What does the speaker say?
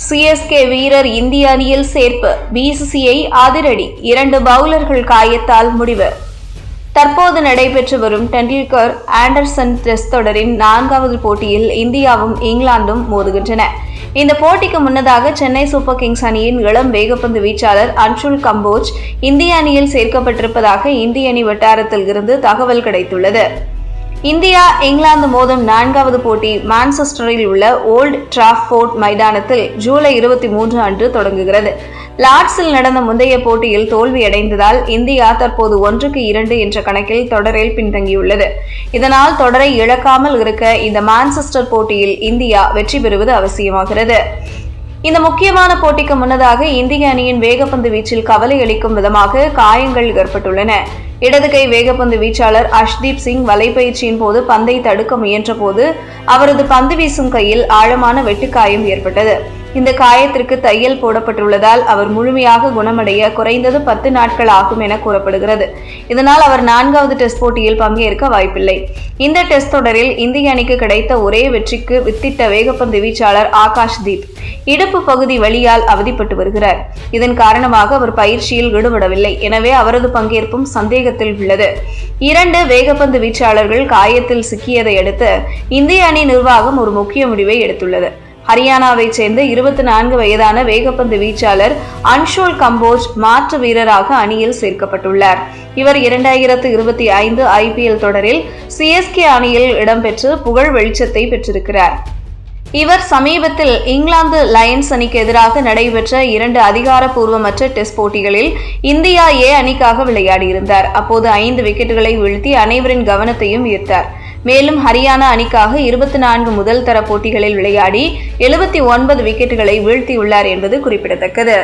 CSK வீரர் இந்திய அணியில் சேர்ப்பு, பிசிசிஐ அதிரடி, 2 பவுலர்கள் காயத்தால் முடிவு. தற்போது நடைபெற்று வரும் டெண்டுல்கர் ஆண்டர்சன் டெஸ்ட் தொடரின் 4வது போட்டியில் இந்தியாவும் இங்கிலாந்தும் மோதுகின்றன. இந்த போட்டிக்கு முன்னதாக சென்னை சூப்பர் கிங்ஸ் அணியின் இளம் வேகப்பந்து வீச்சாளர் அன்ஷுல் கம்போஜ் இந்திய அணியில் சேர்க்கப்பட்டிருப்பதாக இந்திய அணி வட்டாரத்தில் இருந்து தகவல் கிடைத்துள்ளது. இந்தியா இங்கிலாந்து மோதும் 4வது போட்டி மான்செஸ்டரில் உள்ள ஓல்ட் டிராஃபோர்ட் மைதானத்தில் ஜூலை 23 அன்று தொடங்குகிறது. லார்ட்ஸில் நடந்த முந்தைய போட்டியில் தோல்வியடைந்ததால் இந்தியா தற்போது 1-2 என்ற கணக்கில் தொடரில் பின்தங்கியுள்ளது. இதனால் தொடரை இழக்காமல் இருக்க இந்த மான்செஸ்டர் போட்டியில் இந்தியா வெற்றி பெறுவது அவசியமாகிறது. இந்த முக்கியமான போட்டிக்கு முன்னதாக இந்திய அணியின் வேகப்பந்து வீச்சில் கவலை அளிக்கும் விதமாக காயங்கள் ஏற்பட்டுள்ளன. இடது கை வேகப்பந்து வீச்சாளர் அஷ்தீப் சிங் வலைப்பயிற்சியின் போது பந்தை தடுக்க முயன்ற போது அவரது பந்து வீசும் கையில் ஆழமான வெட்டுக்காயம் ஏற்பட்டது. இந்த காயத்திற்கு தையல் போடப்பட்டுள்ளதால் அவர் முழுமையாக குணமடைய குறைந்தது 10 நாட்கள் ஆகும் என கூறப்படுகிறது. இதனால் அவர் 4வது டெஸ்ட் போட்டியில் பங்கேற்க வாய்ப்பில்லை. இந்த டெஸ்ட் தொடரில் இந்திய அணிக்கு கிடைத்த ஒரே வெற்றிக்கு வித்திட்ட வேகப்பந்து வீச்சாளர் ஆகாஷ் தீப் இடுப்பு பகுதி வலியால் அவதிப்பட்டு வருகிறார். இதன் காரணமாக அவர் பயிற்சியில் ஈடுபடவில்லை. எனவே அவரது பங்கேற்பும் சந்தேகத்தில் உள்ளது. 2 வேகப்பந்து வீச்சாளர்கள் காயத்தில் சிக்கியதை அடுத்து இந்திய அணி நிர்வாகம் ஒரு முக்கிய முடிவை எடுத்துள்ளது. ஹரியானாவை சேர்ந்த 24 வயதான வேகப்பந்து வீச்சாளர் அன்ஷுல் கம்போஜ் மாற்று வீரராக அணியில் சேர்க்கப்பட்டுள்ளார். இவர் 2025 IPL தொடரில் சிஎஸ்கே அணியில் இடம்பெற்று புகழ் வெளிச்சத்தை பெற்றிருக்கிறார். இவர் சமீபத்தில் இங்கிலாந்து லயன்ஸ் அணிக்கு எதிராக நடைபெற்ற 2 அதிகாரப்பூர்வமற்ற டெஸ்ட் போட்டிகளில் இந்தியா A அணிக்காக விளையாடியிருந்தார். அப்போது 5 விக்கெட்டுகளை வீழ்த்தி அனைவரின் கவனத்தையும் ஈர்த்தார். மேலும் ஹரியானா அணிக்காக 24 முதல் தர போட்டிகளில் விளையாடி 79 விக்கெட்டுகளை வீழ்த்தியுள்ளார் என்பது குறிப்பிடத்தக்கது.